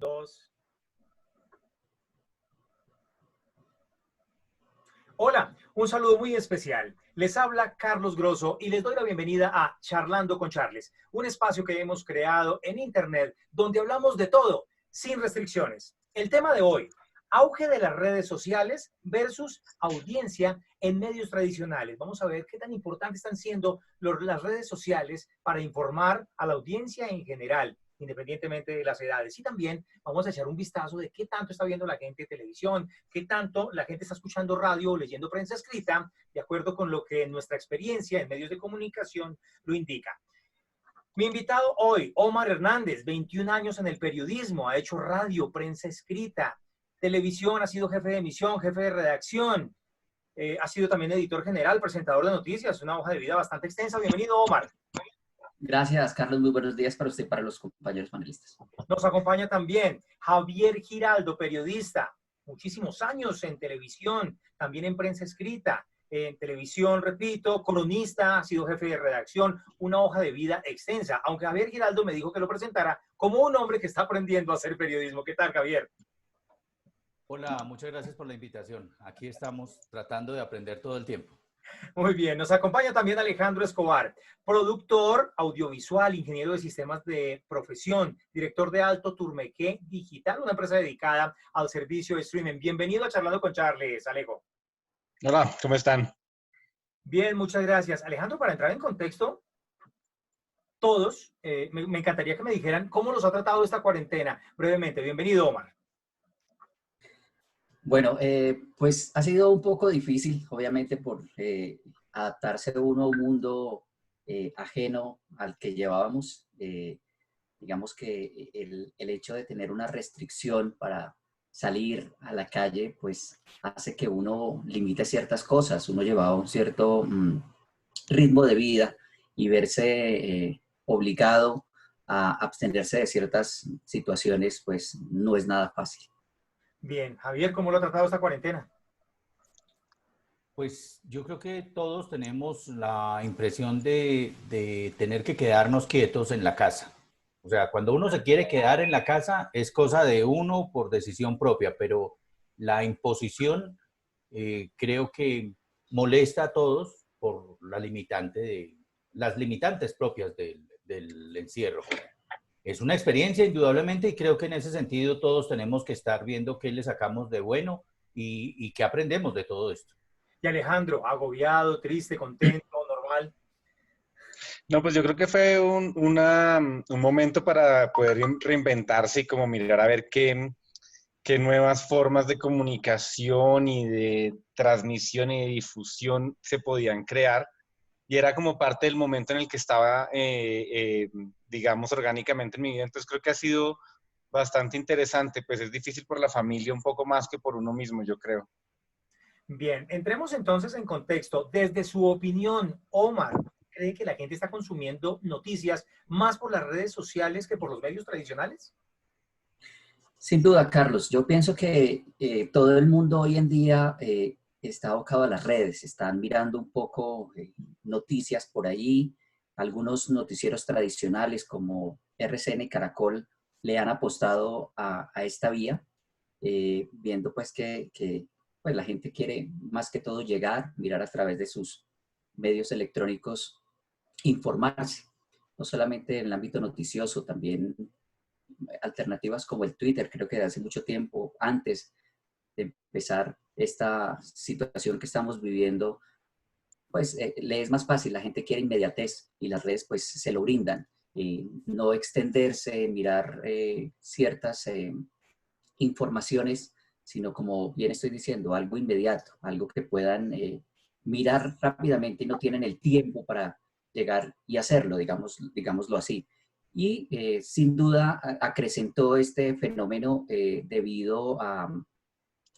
Dos. Hola, un saludo muy especial. Les habla Carlos Grosso y les doy la bienvenida a Charlando con Charles, un espacio que hemos creado en Internet donde hablamos de todo, sin restricciones. El tema de hoy, auge de las redes sociales versus audiencia en medios tradicionales. Vamos a ver qué tan importantes están siendo las redes sociales para informar a la audiencia en general, independientemente de las edades. Y también vamos a echar un vistazo de qué tanto está viendo la gente televisión, qué tanto la gente está escuchando radio o leyendo prensa escrita, de acuerdo con lo que nuestra experiencia en medios de comunicación lo indica. Mi invitado hoy, Omar Hernández, 21 años en el periodismo, ha hecho radio, prensa escrita, televisión, ha sido jefe de emisión, jefe de redacción, ha sido también editor general, presentador de noticias, una hoja de vida bastante extensa. Bienvenido, Omar. Gracias, Carlos. Muy buenos días para usted y para los compañeros panelistas. Nos acompaña también Javier Giraldo, periodista, muchísimos años en televisión, también en prensa escrita, en televisión, repito, cronista, ha sido jefe de redacción, una hoja de vida extensa, aunque Javier Giraldo me dijo que lo presentara como un hombre que está aprendiendo a hacer periodismo. ¿Qué tal, Javier? Hola, muchas gracias por la invitación. Aquí estamos tratando de aprender todo el tiempo. Muy bien, nos acompaña también Alejandro Escobar, productor audiovisual, ingeniero de sistemas de profesión, director de Alto Turmequé Digital, una empresa dedicada al servicio de streaming. Bienvenido a Charlando con Charles, Alejo. Hola, ¿cómo están? Bien, muchas gracias. Alejandro, para entrar en contexto, todos, me encantaría que me dijeran cómo los ha tratado esta cuarentena. Brevemente, bienvenido, Omar. Bueno, pues ha sido un poco difícil, obviamente, por adaptarse uno a un mundo ajeno al que llevábamos. Digamos que el hecho de tener una restricción para salir a la calle, pues hace que uno limite ciertas cosas. Uno llevaba un cierto ritmo de vida y verse obligado a abstenerse de ciertas situaciones, pues no es nada fácil. Bien, Javier, ¿cómo lo ha tratado esta cuarentena? Pues yo creo que todos tenemos la impresión de tener que quedarnos quietos en la casa. O sea, cuando uno se quiere quedar en la casa es cosa de uno por decisión propia, pero la imposición creo que molesta a todos por las limitantes propias del encierro. Es una experiencia indudablemente y creo que en ese sentido todos tenemos que estar viendo qué le sacamos de bueno y qué aprendemos de todo esto. Y Alejandro, agobiado, triste, contento, normal. No, pues yo creo que fue un momento para poder reinventarse y como mirar a ver qué nuevas formas de comunicación y de transmisión y de difusión se podían crear. Y era como parte del momento en el que estaba, digamos, orgánicamente en mi vida. Entonces creo que ha sido bastante interesante. Pues es difícil por la familia un poco más que por uno mismo, yo creo. Bien, entremos entonces en contexto. Desde su opinión, Omar, ¿cree que la gente está consumiendo noticias más por las redes sociales que por los medios tradicionales? Sin duda, Carlos. Yo pienso que todo el mundo hoy en día está abocado a las redes. Están mirando un poco noticias por allí. Algunos noticieros tradicionales como RCN y Caracol le han apostado a esta vía, viendo pues que pues, la gente quiere más que todo llegar, mirar a través de sus medios electrónicos, informarse. No solamente en el ámbito noticioso, también alternativas como el Twitter, creo que de hace mucho tiempo, antes de empezar esta situación que estamos viviendo, pues le es más fácil, la gente quiere inmediatez y las redes pues se lo brindan. No extenderse, mirar ciertas informaciones, sino como bien estoy diciendo, algo inmediato, algo que puedan mirar rápidamente y no tienen el tiempo para llegar y hacerlo, digámoslo así. Y sin duda acrecentó este fenómeno debido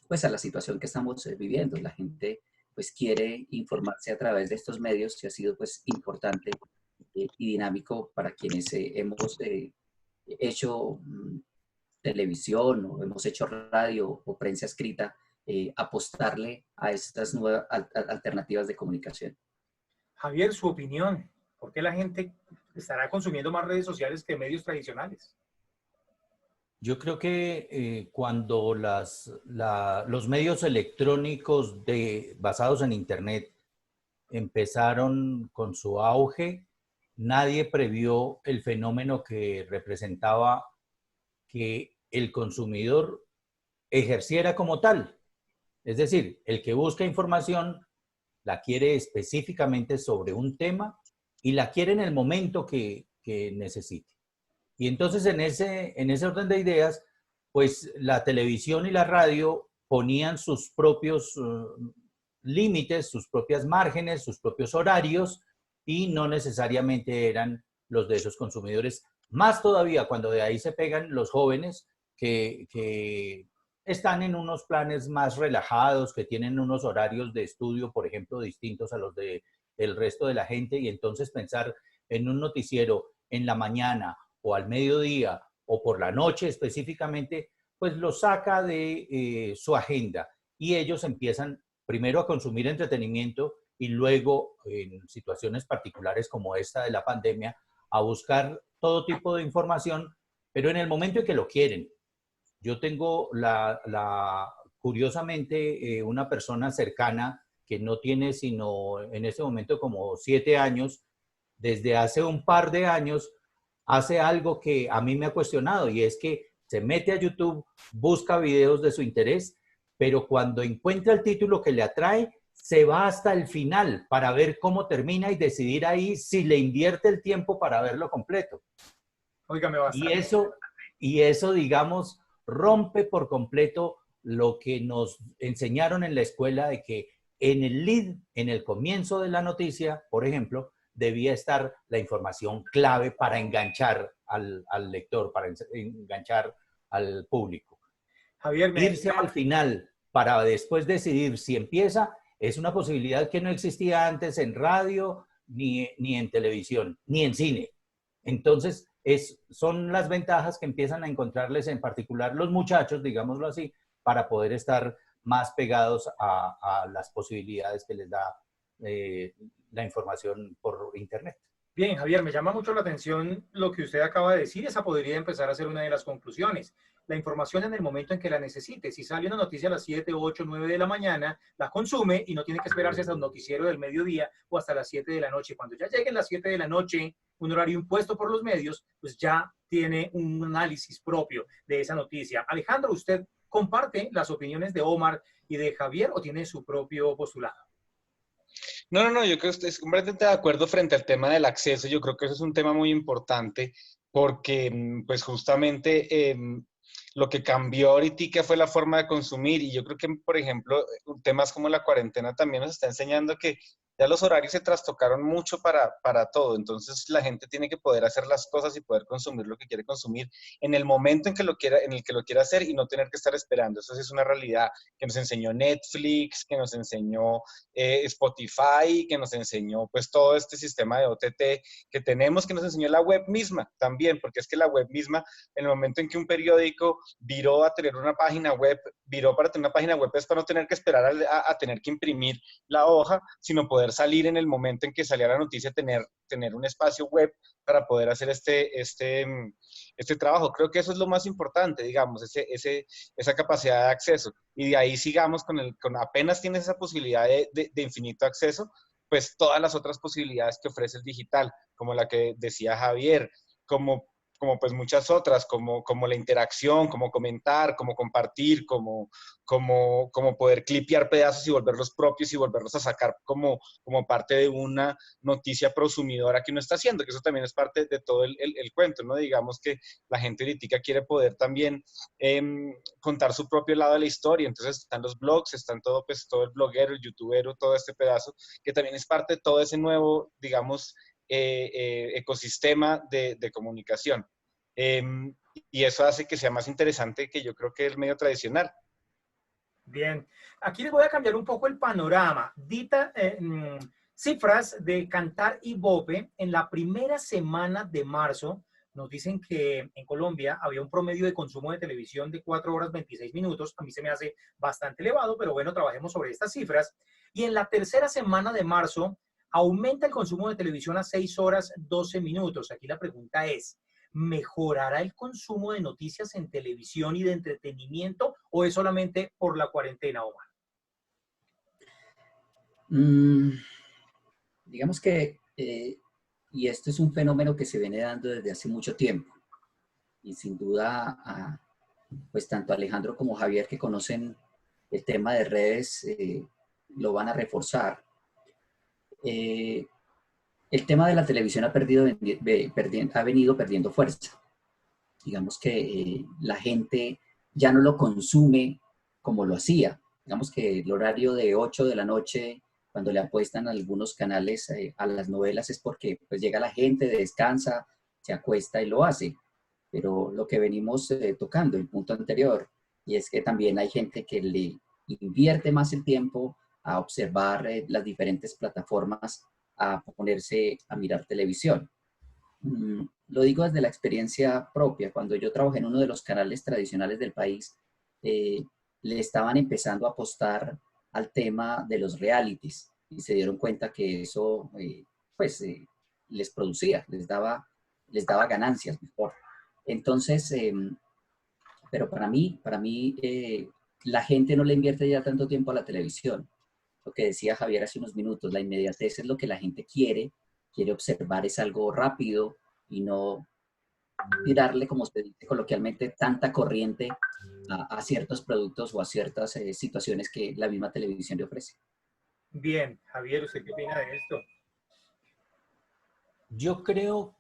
pues a la situación que estamos viviendo. La gente pues quiere informarse a través de estos medios y ha sido pues importante y dinámico para quienes hemos hecho televisión o hemos hecho radio o prensa escrita, apostarle a estas nuevas alternativas de comunicación. Javier, su opinión. ¿Por qué la gente estará consumiendo más redes sociales que medios tradicionales? Yo creo que cuando los medios electrónicos basados en Internet empezaron con su auge, nadie previó el fenómeno que representaba que el consumidor ejerciera como tal. Es decir, el que busca información la quiere específicamente sobre un tema y la quiere en el momento que necesite. Y entonces en ese orden de ideas, pues la televisión y la radio ponían sus propios límites, sus propias márgenes, sus propios horarios y no necesariamente eran los de esos consumidores. Más todavía cuando de ahí se pegan los jóvenes que están en unos planes más relajados, que tienen unos horarios de estudio, por ejemplo, distintos a los del resto de la gente, y entonces pensar en un noticiero en la mañana o al mediodía o por la noche específicamente, pues lo saca de su agenda y ellos empiezan primero a consumir entretenimiento y luego, en situaciones particulares como esta de la pandemia, a buscar todo tipo de información, pero en el momento en que lo quieren. Yo tengo curiosamente, una persona cercana que no tiene sino en este momento como 7 años, desde hace un par de años, hace algo que a mí me ha cuestionado y es que se mete a YouTube, busca videos de su interés, pero cuando encuentra el título que le atrae, se va hasta el final para ver cómo termina y decidir ahí si le invierte el tiempo para verlo completo. Óigame bastante. Y eso, digamos, rompe por completo lo que nos enseñaron en la escuela de que en el lead, en el comienzo de la noticia, por ejemplo, debía estar la información clave para enganchar al lector, para enganchar al público. Javier, Irse al final para después decidir si empieza es una posibilidad que no existía antes en radio, ni en televisión, ni en cine. Entonces, son las ventajas que empiezan a encontrarles en particular los muchachos, digámoslo así, para poder estar más pegados a las posibilidades que les da la información por Internet. Bien, Javier, me llama mucho la atención lo que usted acaba de decir. Esa podría empezar a ser una de las conclusiones. La información en el momento en que la necesite. Si sale una noticia a las 7, 8, 9 de la mañana, la consume y no tiene que esperarse hasta un noticiero del mediodía o hasta las 7 de la noche. Cuando ya lleguen las 7 de la noche, un horario impuesto por los medios, pues ya tiene un análisis propio de esa noticia. Alejandro, ¿usted comparte las opiniones de Omar y de Javier o tiene su propio postulado? No, yo creo que estoy completamente de acuerdo frente al tema del acceso. Yo creo que eso es un tema muy importante porque, pues justamente, lo que cambió ahorita fue la forma de consumir y yo creo que, por ejemplo, temas como la cuarentena también nos está enseñando que ya los horarios se trastocaron mucho para todo, entonces la gente tiene que poder hacer las cosas y poder consumir lo que quiere consumir en el momento en el que lo quiera hacer y no tener que estar esperando. Eso sí es una realidad que nos enseñó Netflix, que nos enseñó Spotify, que nos enseñó pues todo este sistema de OTT que tenemos, que nos enseñó la web misma también, porque es que la web misma, en el momento en que un periódico viró a tener una página web, viró para tener una página web es para no tener que esperar a tener que imprimir la hoja, sino poder salir en el momento en que salía la noticia, tener un espacio web para poder hacer este trabajo. Creo que eso es lo más importante, digamos, esa capacidad de acceso. Y de ahí sigamos con apenas tienes esa posibilidad de infinito acceso, pues todas las otras posibilidades que ofrece el digital, como la que decía Javier, como pues muchas otras, como la interacción, como comentar, como compartir, como poder clipear pedazos y volverlos propios y volverlos a sacar como parte de una noticia prosumidora que uno está haciendo, que eso también es parte de todo el cuento, ¿no? Digamos que la gente ahorita quiere poder también contar su propio lado de la historia, entonces están los blogs, están todo el bloguero, el youtubero, todo este pedazo, que también es parte de todo ese nuevo, digamos, ecosistema de comunicación. Y eso hace que sea más interesante que yo creo que el medio tradicional. Bien, aquí les voy a cambiar un poco el panorama. Cifras de Kantar y Bope en la primera semana de marzo nos dicen que en Colombia había un promedio de consumo de televisión de 4 horas 26 minutos. A mí se me hace bastante elevado, pero bueno, trabajemos sobre estas cifras. Y en la tercera semana de marzo aumenta el consumo de televisión a 6 horas 12 minutos. Aquí la pregunta es, ¿mejorará el consumo de noticias en televisión y de entretenimiento o es solamente por la cuarentena, Omar? Digamos que, y esto es un fenómeno que se viene dando desde hace mucho tiempo, y sin duda, pues tanto Alejandro como Javier, que conocen el tema de redes, lo van a reforzar. El tema de la televisión ha venido perdiendo fuerza. Digamos que la gente ya no lo consume como lo hacía. Digamos que el horario de 8 de la noche, cuando le apuestan a algunos canales a las novelas, es porque pues llega la gente, descansa, se acuesta y lo hace. Pero lo que venimos tocando, el punto anterior, y es que también hay gente que le invierte más el tiempo a observar las diferentes plataformas, a ponerse a mirar televisión. Lo digo desde la experiencia propia. Cuando yo trabajé en uno de los canales tradicionales del país, le estaban empezando a apostar al tema de los realities y se dieron cuenta que eso les producía, les daba ganancias mejor. Entonces, pero para mí la gente no le invierte ya tanto tiempo a la televisión. Lo que decía Javier hace unos minutos, la inmediatez es lo que la gente quiere observar, es algo rápido y no tirarle, como se dice coloquialmente, tanta corriente a ciertos productos o a ciertas situaciones que la misma televisión le ofrece. Bien, Javier, ¿usted qué opina de esto? Yo creo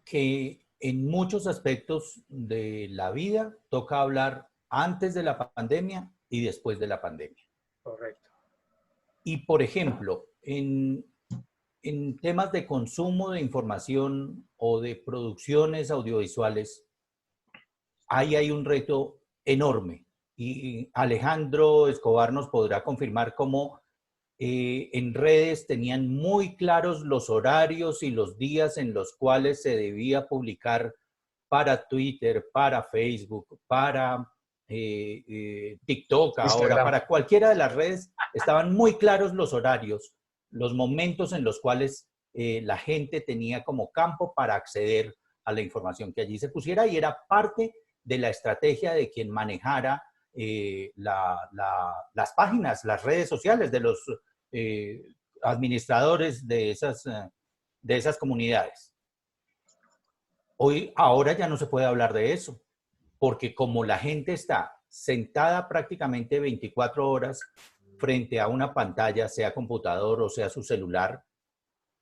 que en muchos aspectos de la vida toca hablar antes de la pandemia y después de la pandemia. Correcto. Y, por ejemplo, en temas de consumo de información o de producciones audiovisuales, ahí hay un reto enorme. Y Alejandro Escobar nos podrá confirmar cómo en redes tenían muy claros los horarios y los días en los cuales se debía publicar para Twitter, para Facebook, para TikTok ahora, Instagram. para cualquiera de las redes, estaban muy claros los horarios, los momentos en los cuales la gente tenía como campo para acceder a la información que allí se pusiera y era parte de la estrategia de quien manejara las páginas, las redes sociales de los administradores de esas comunidades. Ahora ya no se puede hablar de eso, porque como la gente está sentada prácticamente 24 horas frente a una pantalla, sea computador o sea su celular,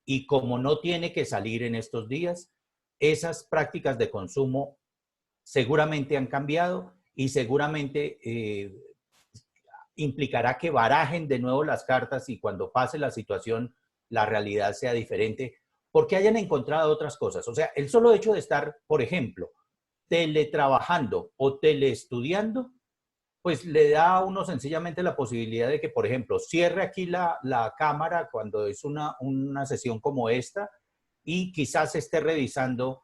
y como no tiene que salir en estos días, esas prácticas de consumo seguramente han cambiado y seguramente implicará que barajen de nuevo las cartas y cuando pase la situación, la realidad sea diferente, porque hayan encontrado otras cosas. O sea, el solo hecho de estar, por ejemplo, teletrabajando o teleestudiando, pues le da a uno sencillamente la posibilidad de que, por ejemplo, cierre aquí la cámara cuando es una sesión como esta y quizás esté revisando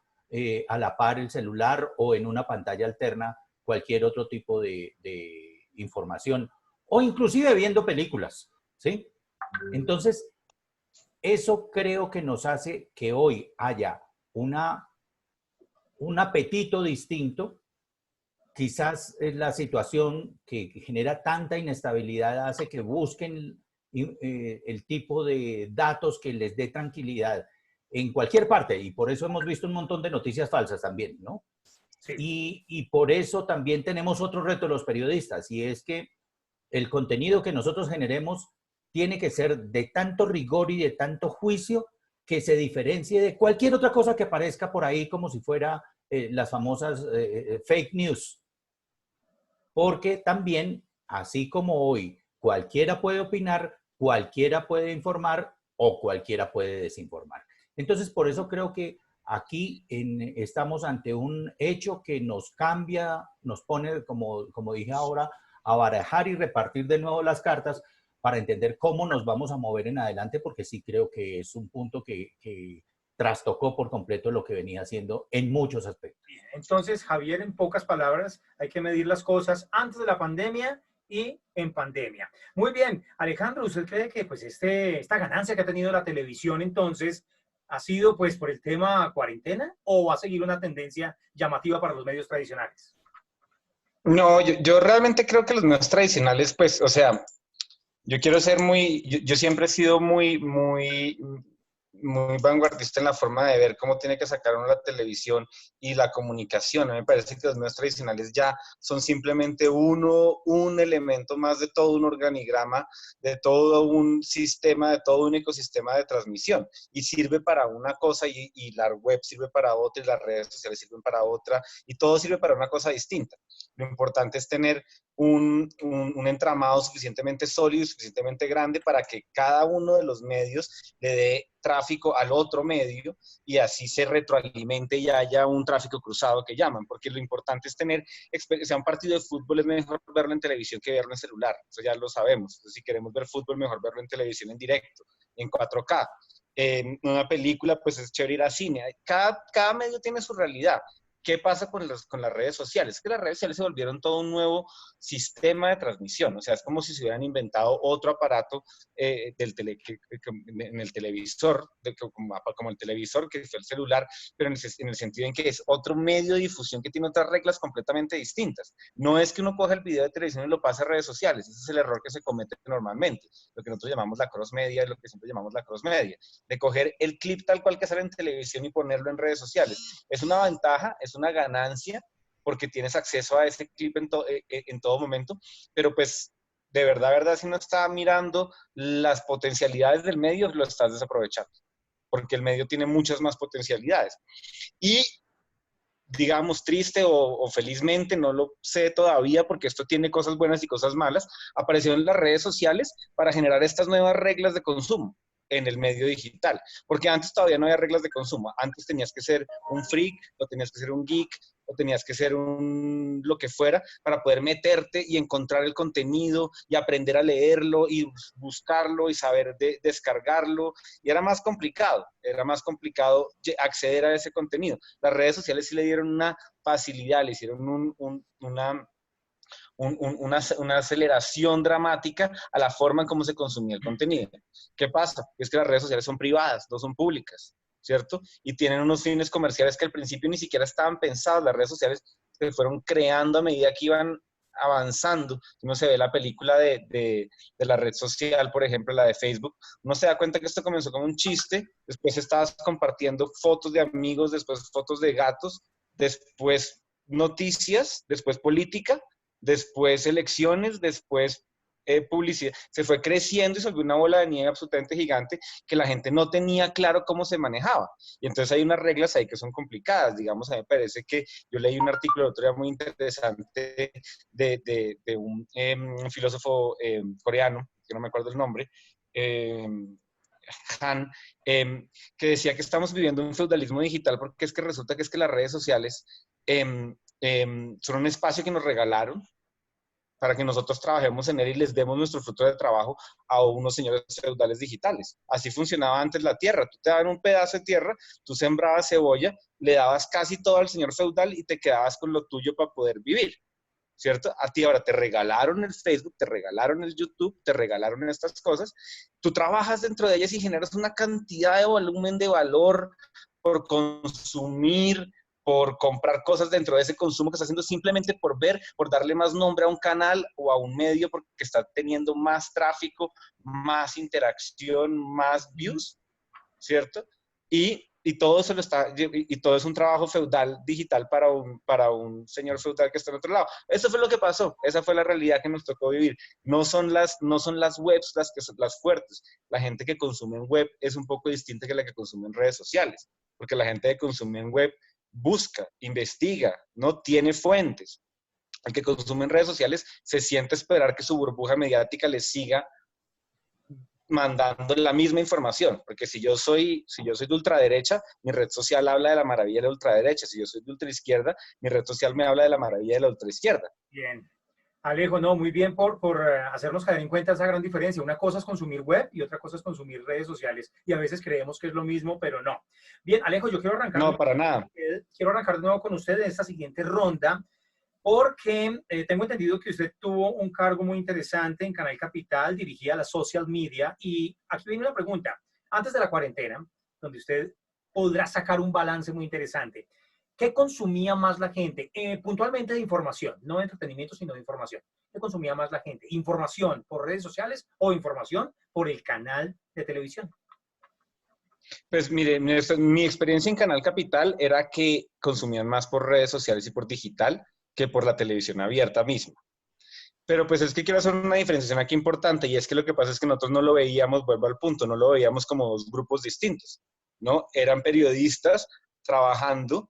a la par el celular o en una pantalla alterna cualquier otro tipo de información o inclusive viendo películas, ¿sí? Entonces, eso creo que nos hace que hoy haya un apetito distinto. Quizás la situación que genera tanta inestabilidad hace que busquen el tipo de datos que les dé tranquilidad en cualquier parte. Y por eso hemos visto un montón de noticias falsas también, ¿no? Sí. Y por eso también tenemos otro reto los periodistas, y es que el contenido que nosotros generemos tiene que ser de tanto rigor y de tanto juicio que se diferencie de cualquier otra cosa que aparezca por ahí como si fuera las famosas fake news. Porque también, así como hoy, cualquiera puede opinar, cualquiera puede informar o cualquiera puede desinformar. Entonces, por eso creo que aquí estamos ante un hecho que nos cambia, nos pone, como dije ahora, a barajar y repartir de nuevo las cartas para entender cómo nos vamos a mover en adelante, porque sí creo que es un punto que trastocó por completo lo que venía haciendo en muchos aspectos. Entonces, Javier, en pocas palabras, hay que medir las cosas antes de la pandemia y en pandemia. Muy bien, Alejandro, ¿usted cree que pues esta ganancia que ha tenido la televisión entonces ¿Ha sido pues por el tema cuarentena o va a seguir una tendencia llamativa para los medios tradicionales? No, yo realmente creo que los medios tradicionales, pues, o sea, yo quiero ser yo siempre he sido muy vanguardista en la forma de ver cómo tiene que sacar uno la televisión y la comunicación. A mí me parece que los medios tradicionales ya son simplemente un elemento más de todo un organigrama, de todo un sistema, de todo un ecosistema de transmisión. Y sirve para una cosa y la web sirve para otra y las redes sociales sirven para otra y todo sirve para una cosa distinta. Lo importante es tener un entramado suficientemente sólido y suficientemente grande para que cada uno de los medios le dé tráfico al otro medio y así se retroalimente y haya un tráfico cruzado que llaman, porque lo importante es tener, o sea, un partido de fútbol es mejor verlo en televisión que verlo en celular, eso ya lo sabemos. Entonces, si queremos ver fútbol, mejor verlo en televisión en directo, en 4K. En una película, pues es chévere ir a cine. Cada medio tiene su realidad. ¿Qué pasa con las redes sociales? Que las redes sociales se volvieron todo un nuevo sistema de transmisión. O sea, es como si se hubieran inventado otro aparato en el televisor, como el televisor, que fue el celular, pero en el sentido en que es otro medio de difusión que tiene otras reglas completamente distintas. No es que uno coja el video de televisión y lo pase a redes sociales. Ese es el error que se comete normalmente. Lo que nosotros llamamos la cross media, es lo que siempre llamamos la cross media. De coger el clip tal cual que sale en televisión y ponerlo en redes sociales. Es una ventaja, es una ganancia, porque tienes acceso a ese clip en todo momento, pero pues de verdad, si no estás mirando las potencialidades del medio, lo estás desaprovechando, porque el medio tiene muchas más potencialidades. Y digamos, triste o felizmente, no lo sé todavía, porque esto tiene cosas buenas y cosas malas, aparecieron las redes sociales para generar estas nuevas reglas de consumo en el medio digital, porque antes todavía no había reglas de consumo. Antes tenías que ser un freak, o tenías que ser un geek, o tenías que ser lo que fuera para poder meterte y encontrar el contenido y aprender a leerlo y buscarlo y saber descargarlo, y era más complicado acceder a ese contenido. Las redes sociales sí le dieron una facilidad, le hicieron una aceleración dramática a la forma en cómo se consumía el contenido. ¿Qué pasa? Es que las redes sociales son privadas, no son públicas, ¿cierto? Y tienen unos fines comerciales que al principio ni siquiera estaban pensados. Las redes sociales se fueron creando a medida que iban avanzando. Uno se ve la película de la red social, por ejemplo, la de Facebook, uno se da cuenta que esto comenzó como un chiste, después estabas compartiendo fotos de amigos, después fotos de gatos, después noticias, después política, después elecciones, después publicidad. Se fue creciendo y se volvió una bola de nieve absolutamente gigante que la gente no tenía claro cómo se manejaba. Y entonces hay unas reglas ahí que son complicadas. Digamos, a mí me parece que yo leí un artículo el otro día muy interesante de un filósofo coreano, que no me acuerdo el nombre, Han, que decía que estamos viviendo un feudalismo digital porque es que resulta que es que las redes sociales son un espacio que nos regalaron para que nosotros trabajemos en él y les demos nuestro fruto de trabajo a unos señores feudales digitales. Así funcionaba antes la tierra. Tú te daban un pedazo de tierra, tú sembrabas cebolla, le dabas casi todo al señor feudal y te quedabas con lo tuyo para poder vivir, ¿cierto? A ti ahora te regalaron el Facebook, te regalaron el YouTube, te regalaron estas cosas. Tú trabajas dentro de ellas y generas una cantidad de volumen de valor por consumir, por comprar cosas dentro de ese consumo que está haciendo simplemente por ver, por darle más nombre a un canal o a un medio porque está teniendo más tráfico, más interacción, más views, ¿cierto? Y todo eso y todo es un trabajo feudal digital para un señor feudal que está en otro lado. Eso fue lo que pasó, esa fue la realidad que nos tocó vivir. No son las webs las que son las fuertes. La gente que consume en web es un poco distinta que la que consume en redes sociales, porque la gente que consume en web busca, investiga, no tiene fuentes. El que consume en redes sociales se siente esperar que su burbuja mediática le siga mandando la misma información, porque si yo soy de ultraderecha, mi red social habla de la maravilla de la ultraderecha. Si yo soy de ultraizquierda, mi red social me habla de la maravilla de la ultraizquierda. Bien. Alejo, no, muy bien por hacernos caer en cuenta esa gran diferencia. Una cosa es consumir web y otra cosa es consumir redes sociales. Y a veces creemos que es lo mismo, pero no. Bien, Alejo, yo quiero arrancar. No, para nada. Quiero arrancar de nuevo con usted en esta siguiente ronda, porque tengo entendido que usted tuvo un cargo muy interesante en Canal Capital, dirigía la social media. Y aquí viene una pregunta. Antes de la cuarentena, donde usted podrá sacar un balance muy interesante. ¿Qué consumía más la gente? Puntualmente de información, no de entretenimiento, sino de información. ¿Qué consumía más la gente? ¿Información por redes sociales o información por el canal de televisión? Pues mire, mi experiencia en Canal Capital era que consumían más por redes sociales y por digital que por la televisión abierta misma. Pero pues es que quiero hacer una diferenciación aquí importante y es que lo que pasa es que nosotros no lo veíamos, vuelvo al punto, no lo veíamos como dos grupos distintos, ¿no? Eran periodistas trabajando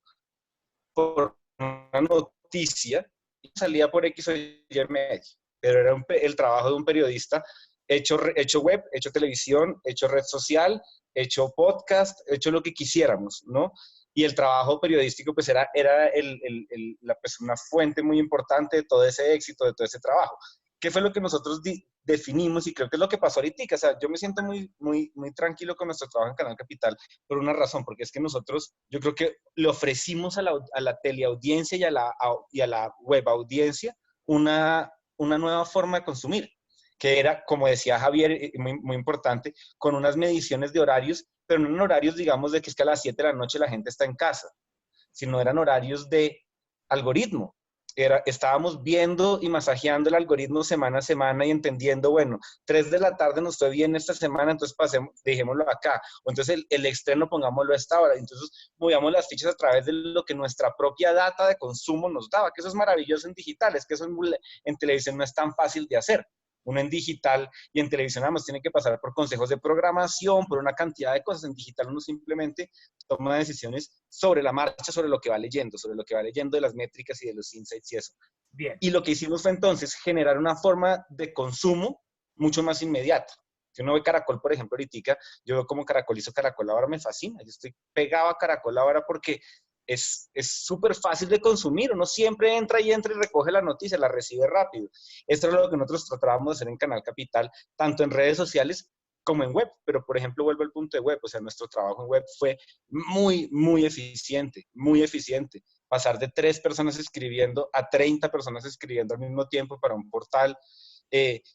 por una noticia y salía por X o Y medio, pero era el trabajo de un periodista hecho web, hecho televisión, hecho red social, hecho podcast, hecho lo que quisiéramos, ¿no? Y el trabajo periodístico pues era pues, una fuente muy importante de todo ese éxito, de todo ese trabajo. ¿Qué fue lo que nosotros definimos? Y creo que es lo que pasó ahorita. O sea, yo me siento muy, muy, muy tranquilo con nuestro trabajo en Canal Capital por una razón, porque es que nosotros, yo creo que le ofrecimos a la teleaudiencia y a la web audiencia una nueva forma de consumir, que era, como decía Javier, muy, muy importante, con unas mediciones de horarios, pero no en horarios, digamos, de que es que a las 7 de la noche la gente está en casa, sino eran horarios de algoritmo. Estábamos viendo y masajeando el algoritmo semana a semana y entendiendo, bueno, 3 de la tarde nos fue bien esta semana, entonces dejémoslo acá. O entonces el estreno pongámoslo a esta hora. Entonces movíamos las fichas a través de lo que nuestra propia data de consumo nos daba, que eso es maravilloso en digital, es que eso en televisión no es tan fácil de hacer. Uno en digital y en televisión además tiene que pasar por consejos de programación, por una cantidad de cosas. En digital uno simplemente toma decisiones sobre la marcha, sobre lo que va leyendo de las métricas y de los insights y eso. Bien. Y lo que hicimos fue entonces generar una forma de consumo mucho más inmediata. Si uno ve Caracol, por ejemplo, ahorita, yo veo como Caracol hizo Caracol, ahora me fascina. Yo estoy pegado a Caracol ahora porque es súper fácil de consumir. Uno siempre entra y recoge la noticia, la recibe rápido. Esto es lo que nosotros tratábamos de hacer en Canal Capital, tanto en redes sociales como en web. Pero, por ejemplo, vuelvo al punto de web. O sea, nuestro trabajo en web fue muy, muy eficiente, muy eficiente. Pasar de 3 personas escribiendo a 30 personas escribiendo al mismo tiempo para un portal.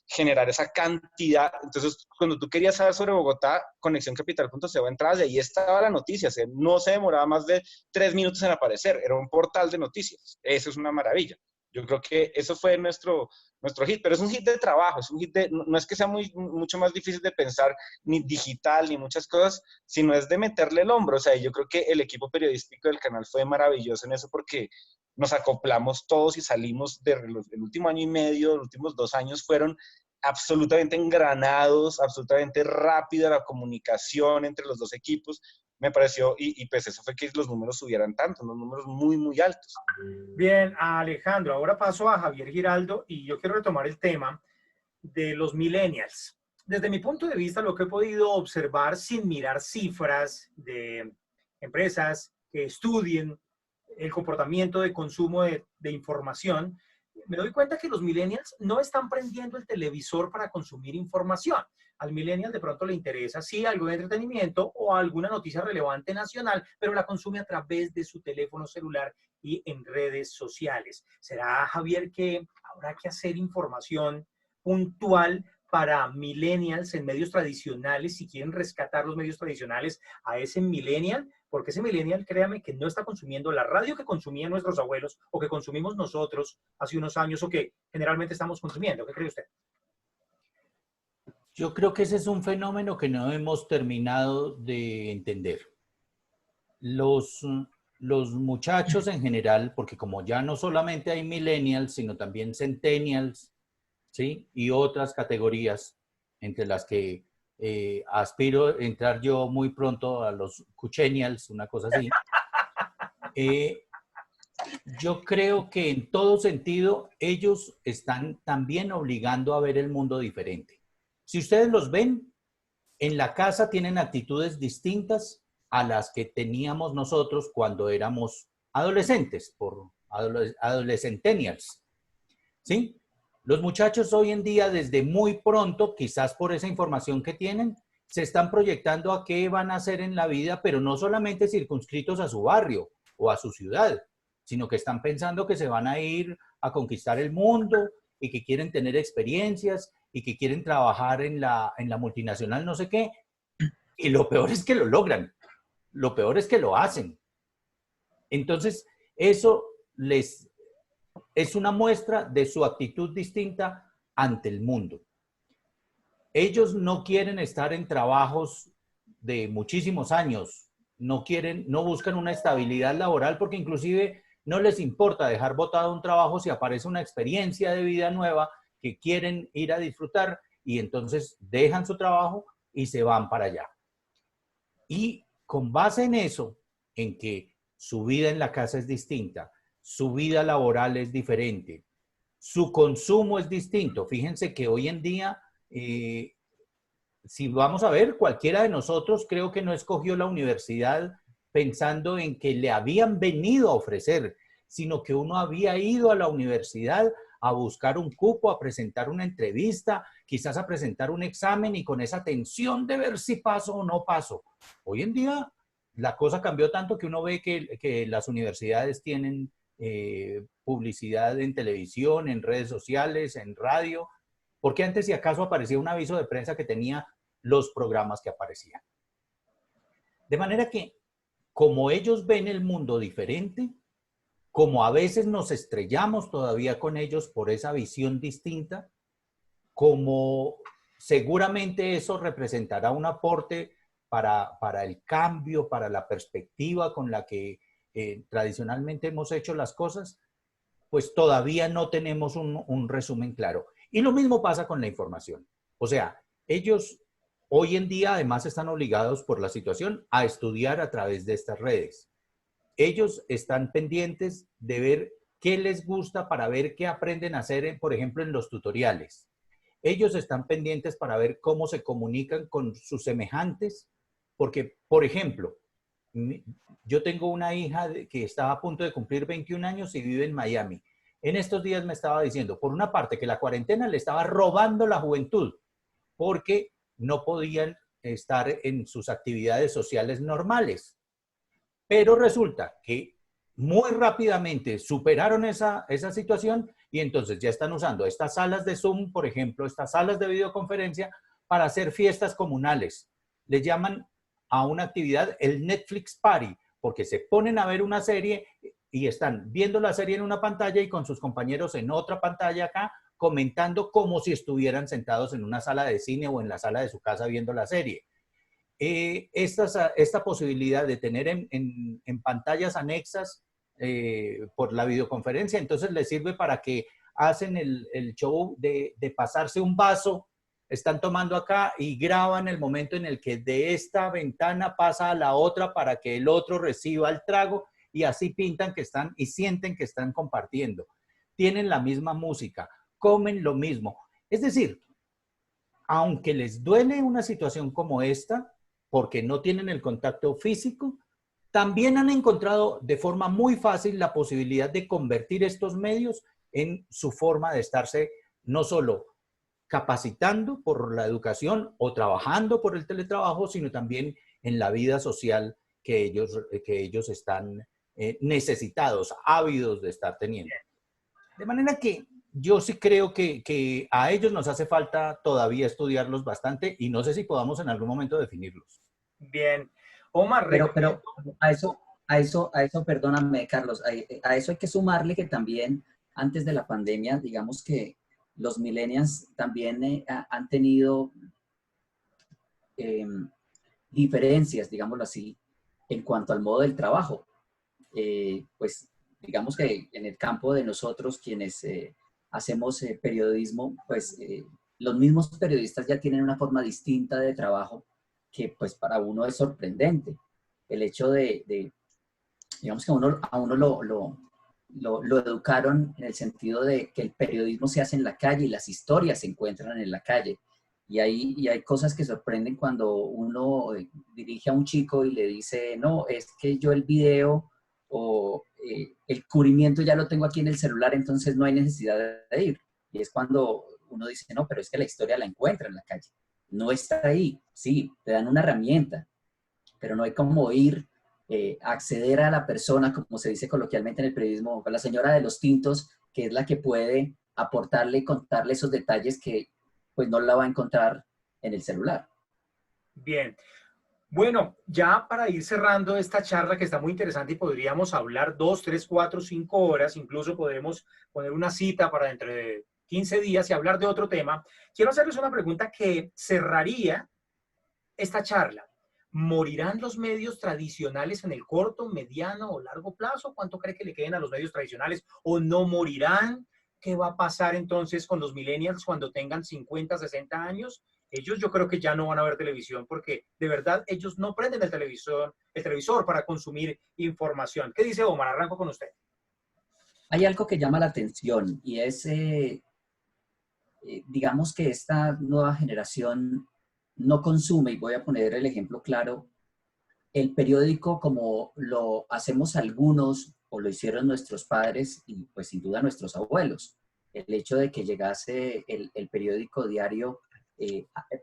Generar esa cantidad. Entonces, cuando tú querías saber sobre Bogotá, conexióncapital.co entrabas y ahí estaba la noticia. O sea, no se demoraba más de 3 minutos en aparecer. Era un portal de noticias. Eso es una maravilla. Yo creo que eso fue nuestro hit, pero es un hit de trabajo, es un hit no es que sea mucho más difícil de pensar, ni digital, ni muchas cosas, sino es de meterle el hombro. O sea, yo creo que el equipo periodístico del canal fue maravilloso en eso porque nos acoplamos todos y salimos el último año y medio, los últimos 2 años fueron absolutamente engranados, absolutamente rápida la comunicación entre los dos equipos. Me pareció, y pues eso fue que los números subieran tanto, unos números muy, muy altos. Bien, Alejandro, ahora paso a Javier Giraldo y yo quiero retomar el tema de los millennials. Desde mi punto de vista, lo que he podido observar sin mirar cifras de empresas que estudien el comportamiento de consumo de información, me doy cuenta que los millennials no están prendiendo el televisor para consumir información. Al millennial de pronto le interesa, sí, algo de entretenimiento o alguna noticia relevante nacional, pero la consume a través de su teléfono celular y en redes sociales. ¿Será, Javier, que habrá que hacer información puntual para millennials en medios tradicionales, si quieren rescatar los medios tradicionales a ese millennial? Porque ese millennial, créame, que no está consumiendo la radio que consumían nuestros abuelos o que consumimos nosotros hace unos años o que generalmente estamos consumiendo. ¿Qué cree usted? Yo creo que ese es un fenómeno que no hemos terminado de entender. Los muchachos en general, porque como ya no solamente hay millennials, sino también centennials, ¿sí? Y otras categorías, entre las que aspiro a entrar yo muy pronto a los cuchenials, una cosa así. Yo creo que en todo sentido ellos están también obligando a ver el mundo diferente. Si ustedes los ven, en la casa tienen actitudes distintas a las que teníamos nosotros cuando éramos adolescentes, por adolescentenials, ¿sí? Los muchachos hoy en día, desde muy pronto, quizás por esa información que tienen, se están proyectando a qué van a hacer en la vida, pero no solamente circunscritos a su barrio o a su ciudad, sino que están pensando que se van a ir a conquistar el mundo y que quieren tener experiencias y que quieren trabajar en la multinacional no sé qué. Y lo peor es que lo logran. lo peor es que lo hacen. Entonces, eso es una muestra de su actitud distinta ante el mundo. Ellos no quieren estar en trabajos de muchísimos años, no buscan una estabilidad laboral porque inclusive no les importa dejar botado un trabajo si aparece una experiencia de vida nueva que quieren ir a disfrutar y entonces dejan su trabajo y se van para allá. Y con base en eso, en que su vida en la casa es distinta, su vida laboral es diferente, su consumo es distinto. Fíjense que hoy en día, si vamos a ver, cualquiera de nosotros creo que no escogió la universidad pensando en que le habían venido a ofrecer, sino que uno había ido a la universidad a buscar un cupo, a presentar una entrevista, quizás a presentar un examen y con esa tensión de ver si paso o no paso. Hoy en día la cosa cambió tanto que uno ve que las universidades tienen publicidad en televisión, en redes sociales, en radio, porque antes si acaso aparecía un aviso de prensa que tenía los programas que aparecían. De manera que, como ellos ven el mundo diferente, como a veces nos estrellamos todavía con ellos por esa visión distinta, como seguramente eso representará un aporte para el cambio, para la perspectiva con la que tradicionalmente hemos hecho las cosas, pues todavía no tenemos un resumen claro. Y lo mismo pasa con la información. O sea, ellos hoy en día además están obligados por la situación a estudiar a través de estas redes. Ellos están pendientes de ver qué les gusta para ver qué aprenden a hacer, por ejemplo, en los tutoriales. Ellos están pendientes para ver cómo se comunican con sus semejantes, porque, por ejemplo, yo tengo una hija que estaba a punto de cumplir 21 años y vive en Miami. En estos días me estaba diciendo, por una parte, que la cuarentena le estaba robando la juventud, porque no podían estar en sus actividades sociales normales. Pero resulta que muy rápidamente superaron esa situación y entonces ya están usando estas salas de Zoom, por ejemplo, estas salas de videoconferencia para hacer fiestas comunales. Le llaman a una actividad el Netflix Party, porque se ponen a ver una serie y están viendo la serie en una pantalla y con sus compañeros en otra pantalla acá, comentando como si estuvieran sentados en una sala de cine o en la sala de su casa viendo la serie. Esta posibilidad de tener en pantallas anexas por la videoconferencia, entonces les sirve para que hacen el show de pasarse un vaso, están tomando acá y graban el momento en el que de esta ventana pasa a la otra para que el otro reciba el trago y así pintan que están y sienten que están compartiendo. Tienen la misma música, comen lo mismo. Es decir, aunque les duele una situación como esta, porque no tienen el contacto físico, también han encontrado de forma muy fácil la posibilidad de convertir estos medios en su forma de estarse no solo capacitando por la educación o trabajando por el teletrabajo, sino también en la vida social que ellos están necesitados, ávidos de estar teniendo. De manera que yo sí creo que a ellos nos hace falta todavía estudiarlos bastante y no sé si podamos en algún momento definirlos. Bien. Omar, pero a eso, perdóname, Carlos, a eso hay que sumarle que también antes de la pandemia, digamos que los millennials también han tenido diferencias, digámoslo así, en cuanto al modo del trabajo. Pues digamos que en el campo de nosotros, quienes hacemos periodismo, pues los mismos periodistas ya tienen una forma distinta de trabajo que pues para uno es sorprendente. El hecho digamos que a uno lo educaron en el sentido de que el periodismo se hace en la calle y las historias se encuentran en la calle. Y hay cosas que sorprenden cuando uno dirige a un chico y le dice, no, es que yo el video o el cubrimiento ya lo tengo aquí en el celular, entonces no hay necesidad de ir. Y es cuando uno dice, no, pero es que la historia la encuentra en la calle. No está ahí. Sí, te dan una herramienta, pero no hay como ir acceder a la persona, como se dice coloquialmente en el periodismo, a la señora de los tintos, que es la que puede aportarle y contarle esos detalles que pues no la va a encontrar en el celular. Bien. Bueno, ya para ir cerrando esta charla que está muy interesante y podríamos hablar 2, 3, 4, 5 horas, incluso podemos poner una cita para dentro de 15 días y hablar de otro tema, quiero hacerles una pregunta que cerraría esta charla. ¿Morirán los medios tradicionales en el corto, mediano o largo plazo? ¿Cuánto cree que le queden a los medios tradicionales? ¿O no morirán? ¿Qué va a pasar entonces con los millennials cuando tengan 50, 60 años? Ellos yo creo que ya no van a ver televisión porque de verdad ellos no prenden el televisor para consumir información. ¿Qué dice Omar? Arranco con usted. Hay algo que llama la atención y es, digamos que esta nueva generación no consume, y voy a poner el ejemplo claro, el periódico como lo hacemos algunos o lo hicieron nuestros padres y pues sin duda nuestros abuelos. El hecho de que llegase el periódico diario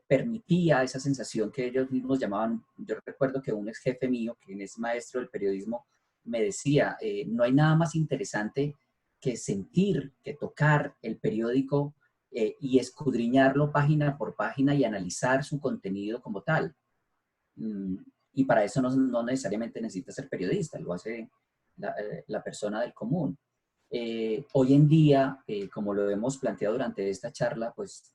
permitía esa sensación que ellos mismos llamaban. Yo recuerdo que un ex jefe mío, quien es maestro del periodismo, me decía, no hay nada más interesante que sentir, que tocar el periódico y escudriñarlo página por página y analizar su contenido como tal. Y para eso no necesariamente necesita ser periodista, lo hace la persona del común. Hoy en día, como lo hemos planteado durante esta charla, pues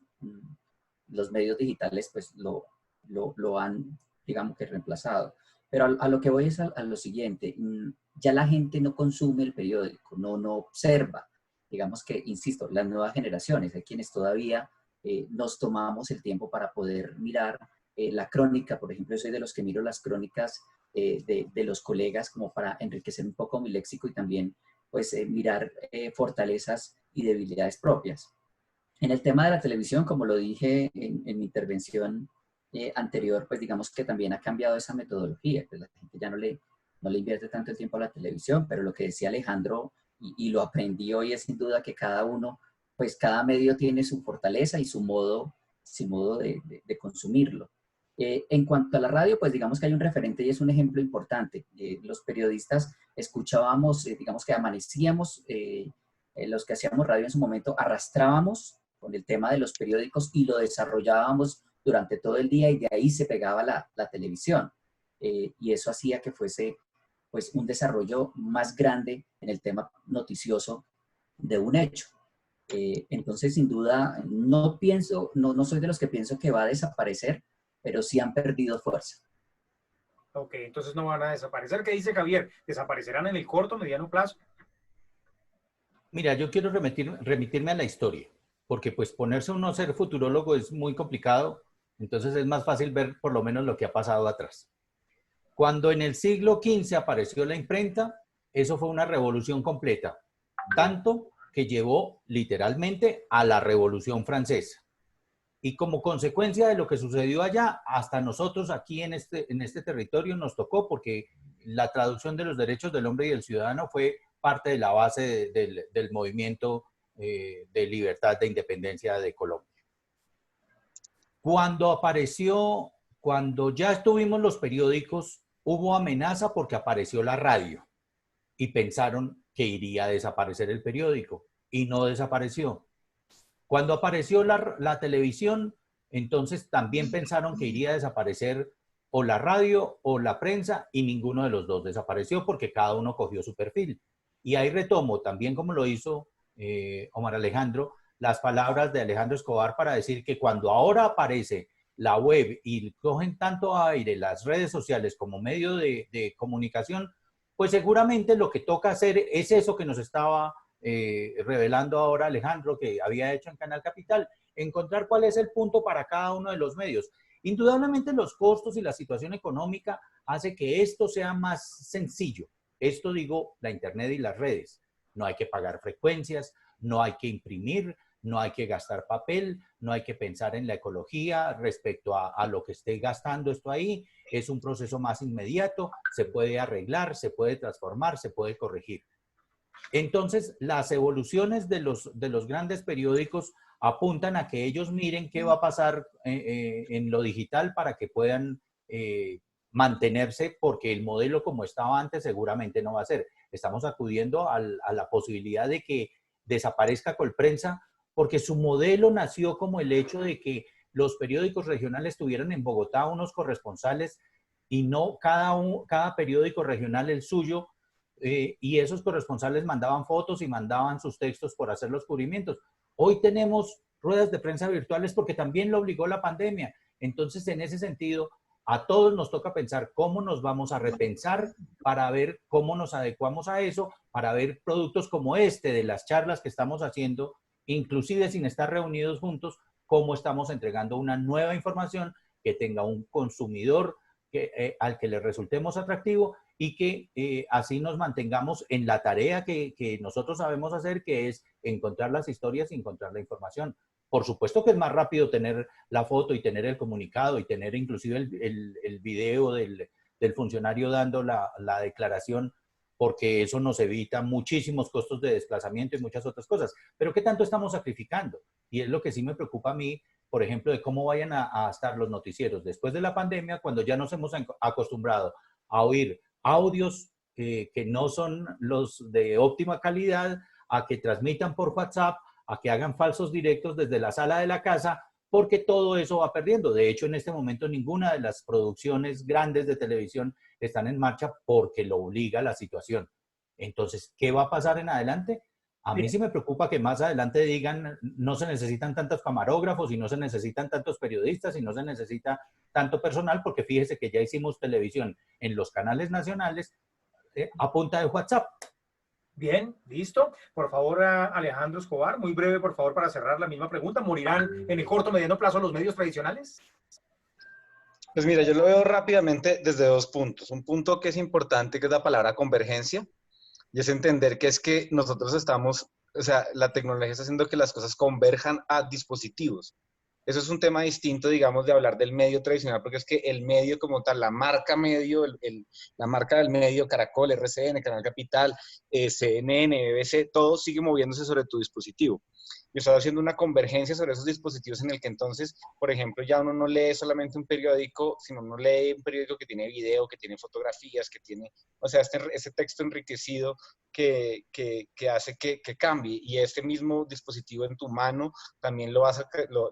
los medios digitales pues lo han, digamos que reemplazado. Pero a lo que voy es a lo siguiente, ya la gente no consume el periódico, no observa. Digamos que, insisto, las nuevas generaciones, hay quienes todavía nos tomamos el tiempo para poder mirar la crónica. Por ejemplo, yo soy de los que miro las crónicas de los colegas como para enriquecer un poco mi léxico y también pues mirar fortalezas y debilidades propias. En el tema de la televisión, como lo dije en mi intervención anterior, pues digamos que también ha cambiado esa metodología, pues la gente ya no le invierte tanto el tiempo a la televisión, pero lo que decía Alejandro, y lo aprendí hoy, es sin duda que cada uno, pues cada medio tiene su fortaleza y su modo de consumirlo. En cuanto a la radio, pues digamos que hay un referente y es un ejemplo importante. Los periodistas escuchábamos, digamos que amanecíamos, los que hacíamos radio en su momento, arrastrábamos con el tema de los periódicos y lo desarrollábamos durante todo el día y de ahí se pegaba la televisión. Y eso hacía que fuese pues un desarrollo más grande en el tema noticioso de un hecho. Entonces, sin duda, no soy de los que pienso que va a desaparecer, pero sí han perdido fuerza. Ok, entonces no van a desaparecer. ¿Qué dice Javier? ¿Desaparecerán en el corto, mediano plazo? Mira, yo quiero remitirme a la historia, porque pues ponerse uno a ser futurólogo es muy complicado, entonces es más fácil ver por lo menos lo que ha pasado atrás. Cuando en el siglo XV apareció la imprenta, eso fue una revolución completa, tanto que llevó literalmente a la Revolución Francesa. Y como consecuencia de lo que sucedió allá, hasta nosotros aquí en este territorio nos tocó, porque la traducción de los derechos del hombre y del ciudadano fue parte de la base del movimiento de libertad, de independencia de Colombia. Cuando ya estuvimos los periódicos, hubo amenaza porque apareció la radio y pensaron que iría a desaparecer el periódico y no desapareció. Cuando apareció la televisión, entonces también pensaron que iría a desaparecer o la radio o la prensa y ninguno de los dos desapareció porque cada uno cogió su perfil. Y ahí retomo también, como lo hizo Omar Alejandro, las palabras de Alejandro Escobar para decir que cuando ahora aparece la web y cogen tanto aire las redes sociales como medio de comunicación, pues seguramente lo que toca hacer es eso que nos estaba revelando ahora Alejandro, que había hecho en Canal Capital, encontrar cuál es el punto para cada uno de los medios. Indudablemente los costos y la situación económica hace que esto sea más sencillo. Esto digo, la internet y las redes. No hay que pagar frecuencias, no hay que imprimir, no hay que gastar papel, no hay que pensar en la ecología respecto a lo que esté gastando esto ahí. Es un proceso más inmediato, se puede arreglar, se puede transformar, se puede corregir. Entonces, las evoluciones de los grandes periódicos apuntan a que ellos miren qué va a pasar en lo digital para que puedan mantenerse, porque el modelo como estaba antes seguramente no va a ser. Estamos acudiendo a la posibilidad de que desaparezca Colprensa, porque su modelo nació como el hecho de que los periódicos regionales tuvieran en Bogotá unos corresponsales y no cada periódico regional el suyo, y esos corresponsales mandaban fotos y mandaban sus textos por hacer los cubrimientos. Hoy tenemos ruedas de prensa virtuales porque también lo obligó la pandemia. Entonces, en ese sentido, a todos nos toca pensar cómo nos vamos a repensar para ver cómo nos adecuamos a eso, para ver productos como este de las charlas que estamos haciendo, inclusive sin estar reunidos juntos, cómo estamos entregando una nueva información que tenga un consumidor al que le resultemos atractivo y que así nos mantengamos en la tarea que nosotros sabemos hacer, que es encontrar las historias y encontrar la información. Por supuesto que es más rápido tener la foto y tener el comunicado y tener inclusive el video del funcionario dando la declaración, porque eso nos evita muchísimos costos de desplazamiento y muchas otras cosas. Pero ¿qué tanto estamos sacrificando? Y es lo que sí me preocupa a mí, por ejemplo, de cómo vayan a estar los noticieros después de la pandemia, cuando ya nos hemos acostumbrado a oír audios que no son los de óptima calidad, a que transmitan por WhatsApp, a que hagan falsos directos desde la sala de la casa, porque todo eso va perdiendo. De hecho, en este momento ninguna de las producciones grandes de televisión están en marcha porque lo obliga la situación. Entonces, ¿qué va a pasar en adelante? A mí sí me preocupa que más adelante digan no se necesitan tantos camarógrafos y no se necesitan tantos periodistas y no se necesita tanto personal, porque fíjese que ya hicimos televisión en los canales nacionales a punta de WhatsApp. Bien, listo. Por favor, Alejandro Escobar, muy breve, por favor, para cerrar la misma pregunta. ¿Morirán en el corto o mediano plazo los medios tradicionales? Pues mira, yo lo veo rápidamente desde dos puntos. Un punto que es importante, que es la palabra convergencia, y es entender que es que nosotros estamos, o sea, la tecnología está haciendo que las cosas converjan a dispositivos. Eso es un tema distinto, digamos, de hablar del medio tradicional, porque es que el medio como tal, la marca medio, la marca del medio, Caracol, RCN, Canal Capital, CNN, BBC, todo sigue moviéndose sobre tu dispositivo. Y estás haciendo una convergencia sobre esos dispositivos en el que entonces, por ejemplo, ya uno no lee solamente un periódico, sino uno lee un periódico que tiene video, que tiene fotografías, que tiene, o sea, ese texto enriquecido que hace que cambie. Y este mismo dispositivo en tu mano también lo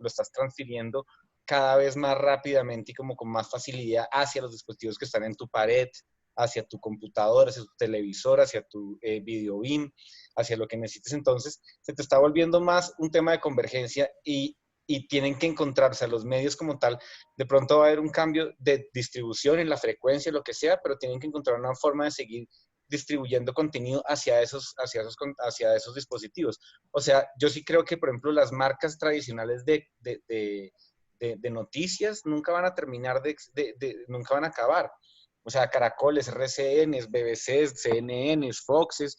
estás transfiriendo cada vez más rápidamente y como con más facilidad hacia los dispositivos que están en tu pared, hacia tu computador, hacia tu televisor, hacia tu video beam, hacia lo que necesites. Entonces, se te está volviendo más un tema de convergencia y tienen que encontrarse a los medios como tal. De pronto va a haber un cambio de distribución en la frecuencia, lo que sea, pero tienen que encontrar una forma de seguir distribuyendo contenido hacia esos dispositivos. O sea, yo sí creo que, por ejemplo, las marcas tradicionales de noticias nunca van a terminar, nunca van a acabar. O sea, Caracoles, RCNs, BBCs, CNNs, Foxes,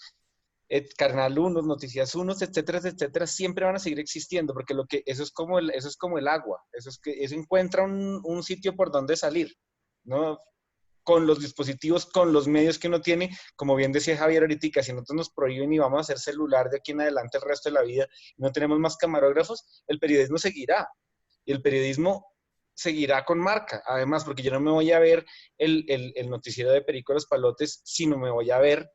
Canal 1, Noticias 1, etcétera, etcétera, siempre van a seguir existiendo, porque eso es como el agua, eso encuentra un sitio por donde salir, ¿no? Con los dispositivos, con los medios que uno tiene, como bien decía Javier ahorita, si nosotros nos prohíben y vamos a hacer celular de aquí en adelante el resto de la vida y no tenemos más camarógrafos, el periodismo seguirá. Y el periodismo seguirá con marca, además, porque yo no me voy a ver el noticiero de Perico Los Palotes, sino me voy a ver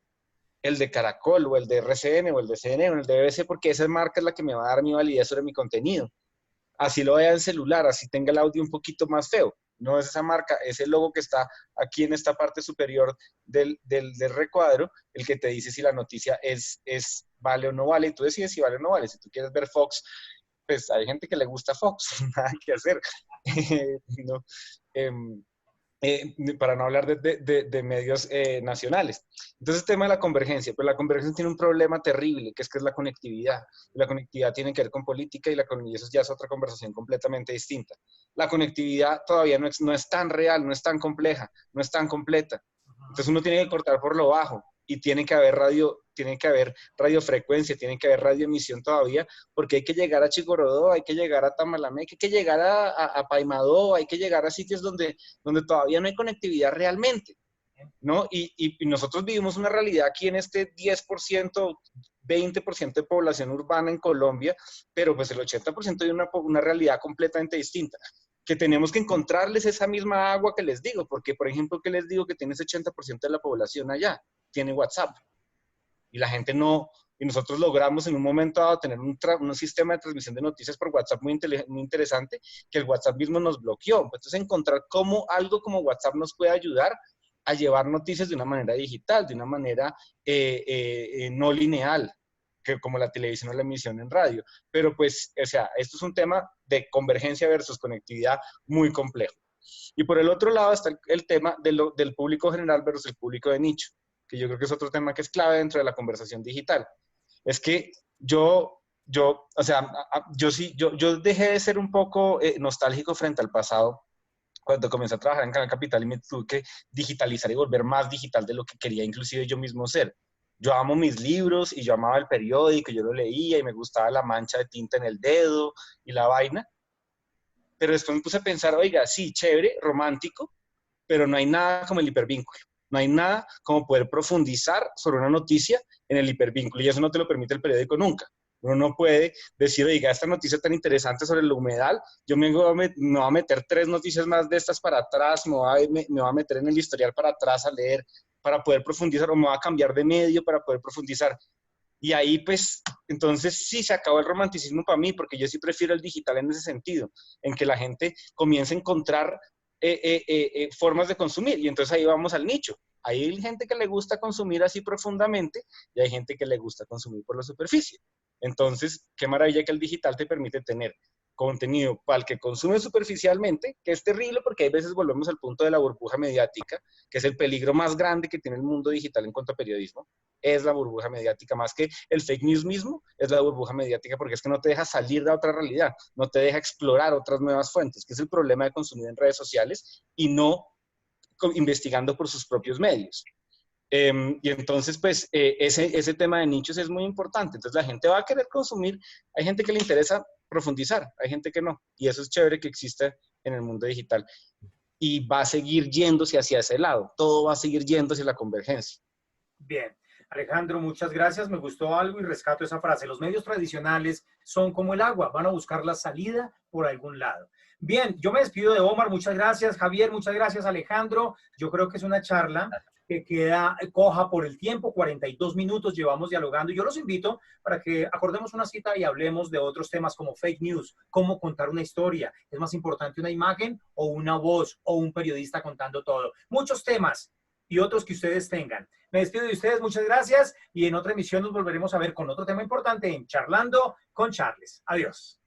el de Caracol, o el de RCN, o el de CNN, o el de BBC, porque esa marca es la que me va a dar mi validez sobre mi contenido. Así lo vea en celular, así tenga el audio un poquito más feo. No es esa marca, es el logo que está aquí en esta parte superior del recuadro, el que te dice si la noticia es vale o no vale, y tú decides si vale o no vale. Si tú quieres ver Fox, pues hay gente que le gusta Fox, nada que hacer. ¿No? Para no hablar de medios nacionales. Entonces, el tema de la convergencia, pero la convergencia tiene un problema terrible, que es la conectividad. La conectividad tiene que ver con política y eso ya es otra conversación completamente distinta. La conectividad todavía no es tan real, no es tan compleja, no es tan completa. Entonces, uno tiene que cortar por lo bajo y tiene que haber radiofrecuencia, tiene que haber radioemisión todavía, porque hay que llegar a Chigorodó, hay que llegar a Tamalamé, hay que llegar a Paimadó, hay que llegar a sitios donde todavía no hay conectividad realmente, ¿no? Y nosotros vivimos una realidad aquí en este 10%, 20% de población urbana en Colombia, pero pues el 80% de una realidad completamente distinta, que tenemos que encontrarles esa misma agua que les digo, porque, por ejemplo, que les digo que tiene ese 80% de la población allá, tiene WhatsApp. Y la gente no y nosotros logramos en un momento dado tener un sistema de transmisión de noticias por WhatsApp muy interesante, que el WhatsApp mismo nos bloqueó. Entonces, encontrar cómo algo como WhatsApp nos puede ayudar a llevar noticias de una manera digital, de una manera no lineal, que como la televisión o la emisión en radio. Pero pues, o sea, esto es un tema de convergencia versus conectividad muy complejo. Y por el otro lado está el tema del público general versus el público de nicho, que yo creo que es otro tema que es clave dentro de la conversación digital. Es que yo dejé de ser un poco nostálgico frente al pasado cuando comencé a trabajar en Canal Capital y me tuve que digitalizar y volver más digital de lo que quería inclusive yo mismo ser. Yo amo mis libros y yo amaba el periódico, yo lo leía y me gustaba la mancha de tinta en el dedo y la vaina. Pero después me puse a pensar, oiga, sí, chévere, romántico, pero no hay nada como el hipervínculo. No hay nada como poder profundizar sobre una noticia en el hipervínculo. Y eso no te lo permite el periódico nunca. Uno no puede decir, oiga, esta noticia tan interesante sobre el humedal, yo me voy a meter 3 noticias más de estas para atrás, me voy a meter en el historial para atrás a leer, para poder profundizar, o me voy a cambiar de medio para poder profundizar. Y ahí, pues, entonces sí se acabó el romanticismo para mí, porque yo sí prefiero el digital en ese sentido, en que la gente comience a encontrar formas de consumir. Y entonces ahí vamos al nicho. Hay gente que le gusta consumir así profundamente y hay gente que le gusta consumir por la superficie. Entonces, qué maravilla que el digital te permite tener contenido para el que consume superficialmente, que es terrible porque hay veces volvemos al punto de la burbuja mediática, que es el peligro más grande que tiene el mundo digital en cuanto a periodismo, es la burbuja mediática, más que el fake news mismo, es la burbuja mediática, porque es que no te deja salir de otra realidad, no te deja explorar otras nuevas fuentes, que es el problema de consumir en redes sociales y no investigando por sus propios medios. Y entonces, pues, ese tema de nichos es muy importante. Entonces, la gente va a querer consumir. Hay gente que le interesa profundizar, hay gente que no. Y eso es chévere que exista en el mundo digital. Y va a seguir yéndose hacia ese lado. Todo va a seguir yendo hacia la convergencia. Bien. Alejandro, muchas gracias. Me gustó algo y rescato esa frase. Los medios tradicionales son como el agua, van a buscar la salida por algún lado. Bien, yo me despido de Omar. Muchas gracias, Javier. Muchas gracias, Alejandro. Yo creo que es una charla que queda coja por el tiempo. 42 minutos llevamos dialogando. Yo los invito para que acordemos una cita y hablemos de otros temas como fake news, cómo contar una historia. ¿Es más importante una imagen o una voz o un periodista contando todo? Muchos temas y otros que ustedes tengan. Me despido de ustedes, muchas gracias, y en otra emisión nos volveremos a ver con otro tema importante en Charlando con Charles. Adiós.